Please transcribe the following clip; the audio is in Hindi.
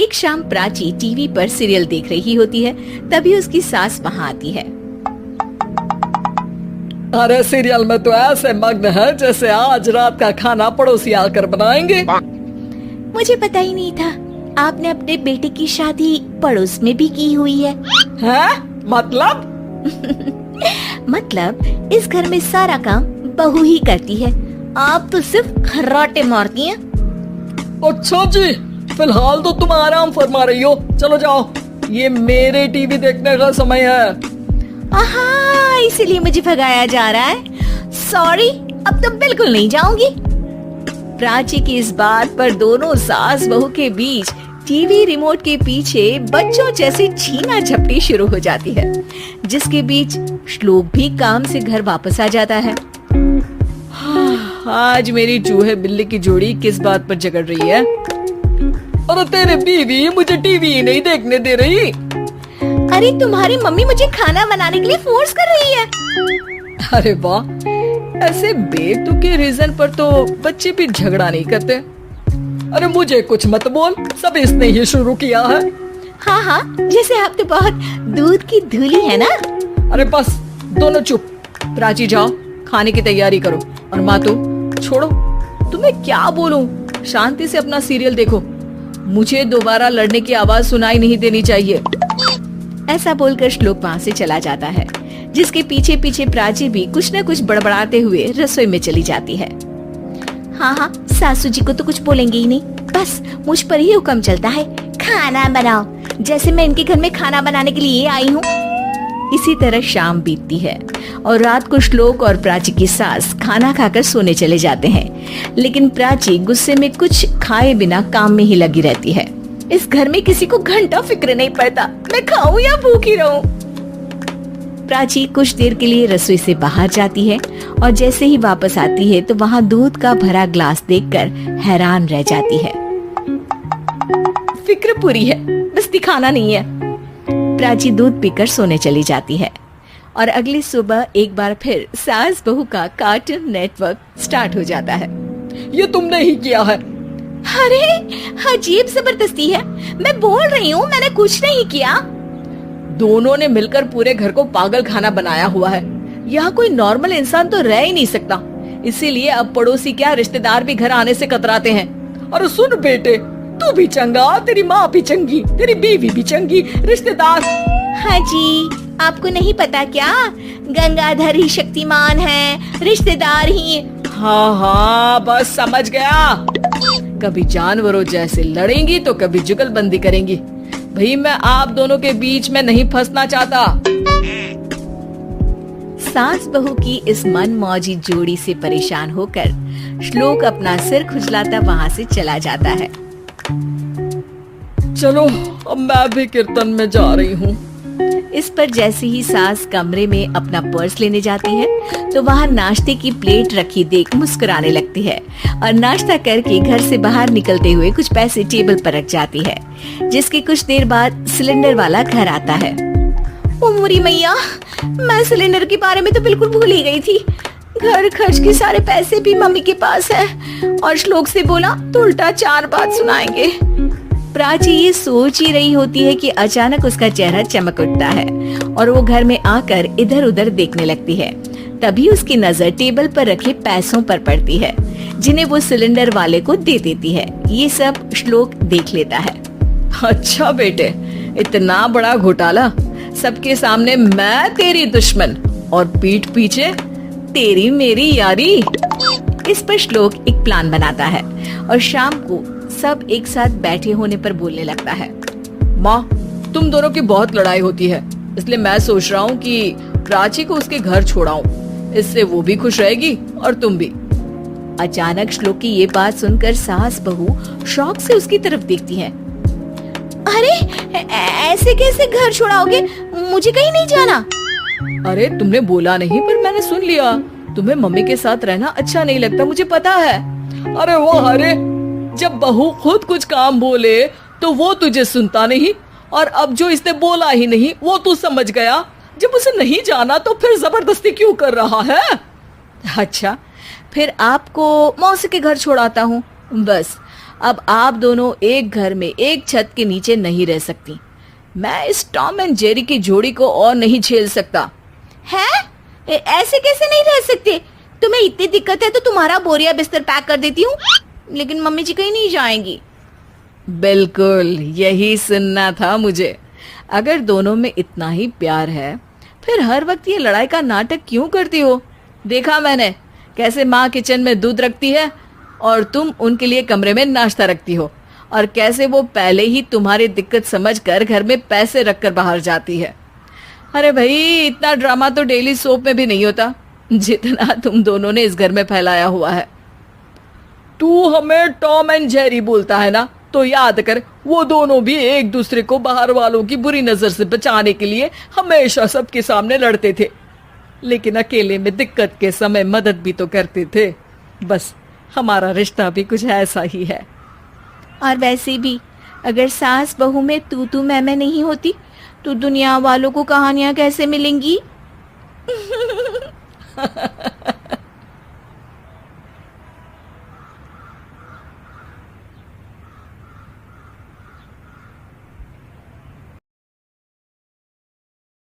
एक शाम प्राची टीवी पर सीरियल देख रही होती है। तभी उसकी सास वहाँ आती है। अरे सीरियल में तो ऐसे मग्न है जैसे आज रात का खाना पड़ोसी आकर बनाएंगे। मुझे पता ही नहीं था आपने अपने बेटे की शादी पड़ोस में भी की हुई है। हैं? मतलब? मतलब इस घर में सारा काम बहू ही करती है, आप तो सिर्फ खर्राटे मारती हैं। अच्छा जी, फिलहाल तो तुम आराम फरमा रही हो, चलो जाओ, ये मेरे टीवी देखने का समय है। आहा, इसीलिए मुझे भगाया जा रहा है। सॉरी, अब तो बिल्कुल नहीं जाऊंगी। प्राची की इस बात पर दोनों सास बहू के बीच टीवी रिमोट के पीछे बच्चों जैसी छीना झपटी शुरू हो जाती है, जिसके बीच श्लोक भी काम से घर वापस आ जाता है। आज मेरी चूहे बिल्ली की जोड़ी किस बात पर झगड़ रही है? अरे तेरे बीवी मुझे टीवी ही नहीं देखने दे रही। अरे तुम्हारी मम्मी मुझे खाना बनाने के लिए फोर्स कर रही है। अरे वाह, ऐसे बेतुके रीजन पर तो बच्चे भी झगड़ा नहीं करते। अरे मुझे कुछ मत बोल, सब इसने ही शुरू किया है। हाँ हाँ, जैसे आप तो बहुत दूध की धूली है ना। अरे बस दोनों चुप। प्राची जाओ, खाने की तैयारी करो। और मातू छोड़ो, तुम्हें क्या बोलूं, शांति से अपना सीरियल देखो, मुझे दोबारा लड़ने की आवाज सुनाई नहीं देनी चाहिए। ऐसा बोलकर श्लोक वहाँ से चला जाता है, जिसके पीछे पीछे प्राची भी कुछ न कुछ बड़बड़ाते हुए रसोई में चली जाती है। हाँ हाँ, सासू जी को तो कुछ बोलेंगे ही नहीं, बस मुझ पर ही हुक्म चलता है, खाना बनाओ, जैसे मैं इनके घर में खाना बनाने के लिए आई हूँ। इसी तरह शाम बीतती है और रात को श्लोक और प्राची की सास खाना खाकर सोने चले जाते हैं, लेकिन प्राची गुस्से में कुछ खाए बिना काम में ही लगी रहती है। इस घर में किसी को घंटा फिक्र नहीं पड़ता, मैं खाऊं या भूखी रहूं। प्राची कुछ देर के लिए रसोई से बाहर जाती है और जैसे ही वापस आती है तो वहाँ दूध का भरा ग्लास देखकर हैरान रह जाती है। फिक्र पूरी है, बस दिखाना नहीं है। प्राची दूध पीकर सोने चली जाती है और अगली सुबह एक बार फिर सास बहू का कार्टून नेटवर्क स्टार्ट हो जाता है। ये तुमने ही किया है। अरे अजीब जबरदस्ती है, मैं बोल रही हूँ मैंने कुछ नहीं किया। दोनों ने मिलकर पूरे घर को पागल खाना बनाया हुआ है। यहाँ कोई नॉर्मल इंसान तो रह ही नहीं सकता, इसीलिए अब पड़ोसी क्या रिश्तेदार भी घर आने से कतराते हैं। और सुन बेटे, तू भी चंगा, तेरी माँ भी चंगी, तेरी बीवी भी चंगी, रिश्तेदार। हाँ जी, आपको नहीं पता क्या, गंगाधर ही शक्तिमान है, रिश्तेदार ही। हाँ हाँ, बस समझ गया। कभी जानवरों जैसे लड़ेंगी तो कभी जुगलबंदी करेंगी। भाई मैं आप दोनों के बीच में नहीं फंसना चाहता। सास बहू की इस मनमौजी जोड़ी से परेशान होकर श्लोक अपना सिर खुजलाता वहाँ से चला जाता है। चलो अब मैं भी कीर्तन में जा रही हूँ। इस पर जैसे ही सास कमरे में अपना पर्स लेने जाती है तो वहाँ नाश्ते की प्लेट रखी देख मुस्कुराने लगती है और नाश्ता करके घर से बाहर निकलते हुए कुछ पैसे टेबल पर रख जाती है, जिसके कुछ देर बाद सिलेंडर वाला घर आता है। ओ मोरी मैया, मैं सिलेंडर के बारे में तो बिल्कुल भूल ही गई थी। घर खर्च के सारे पैसे भी मम्मी के पास है और श्लोक से बोला तो उल्टा 4 बात सुनाएंगे। प्राची ये सोच ही रही होती है कि अचानक उसका चेहरा चमक उठता है और वो घर में आकर इधर उधर देखने लगती है। तभी उसकी नजर टेबल पर रखे पैसों पर पड़ती है, जिन्हें वो सिलेंडर वाले को दे देती है। ये सब श्लोक देख लेता है। अच्छा बेटे, इतना बड़ा घोटाला, सबके सामने मैं तेरी दुश्मन और पीठ पीछे तेरी मेरी यारी। इस पर श्लोक एक प्लान बनाता है और शाम को सब एक साथ बैठे होने पर बोलने लगता है। माँ, तुम दोनों की बहुत लड़ाई होती है, इसलिए मैं सोच रहा हूँ कि प्राची को उसके घर छोड़ाऊं, इससे वो भी खुश रहेगी और तुम भी। अचानक श्लोक की ये बात सुनकर सास बहू शौक से उसकी तरफ देखती हैं। अरे ऐसे कैसे घर छोड़ाओगे, मुझे कहीं नहीं जाना। अरे तुमने बोला नहीं पर मैंने सुन लिया, तुम्हें मम्मी के साथ रहना अच्छा नहीं लगता, मुझे पता है। अरे वो अरे, जब बहू खुद कुछ काम बोले तो वो तुझे सुनता नहीं, और अब जो इसने बोला ही नहीं वो तू समझ गया। जब उसे नहीं जाना तो फिर जबरदस्ती क्यों कर रहा है? अच्छा, फिर आपको मौसी के घर छोड़ाता हूँ, बस अब आप दोनों एक घर में एक छत के नीचे नहीं रह सकती। मैं इस टॉम एंड जेरी की जोड़ी को और नहीं झेल सकता। है? ऐसे कैसे नहीं रह सकते? तुम्हें इतनी दिक्कत है तो तुम्हारा बोरिया बिस्तर पैक कर देती हूँ, लेकिन मम्मी जी कहीं नहीं जाएंगी। बिल्कुल यही सुनना था मुझे। अगर दोनों में इतना ही प्यार है फिर हर वक्त ये लड़ाई का नाटक क्यों करती हो? देखा मैंने कैसे माँ किचन में दूध रखती है और तुम उनके लिए कमरे में नाश्ता रखती हो, और कैसे वो पहले ही तुम्हारी दिक्कत समझकर घर में पैसे रखकर बाहर जाती है। अरे भाई, इतना ड्रामा तो डेली सोप में भी नहीं होता जितना तुम दोनों ने इस घर में फैलाया हुआ है। तू हमें टॉम एंड जेरी बोलता है ना, तो याद कर वो दोनों भी एक दूसरे को बाहर वालों की बुरी नजर से बचाने के लिए हमेशा सबके सामने लड़ते थे, लेकिन अकेले में दिक्कत के समय मदद भी तो करते थे। बस हमारा रिश्ता भी कुछ ऐसा ही है। और वैसे भी अगर सास बहू में तू मैं नहीं होती तो दुनिया वालों को कहानियां कैसे मिलेंगी?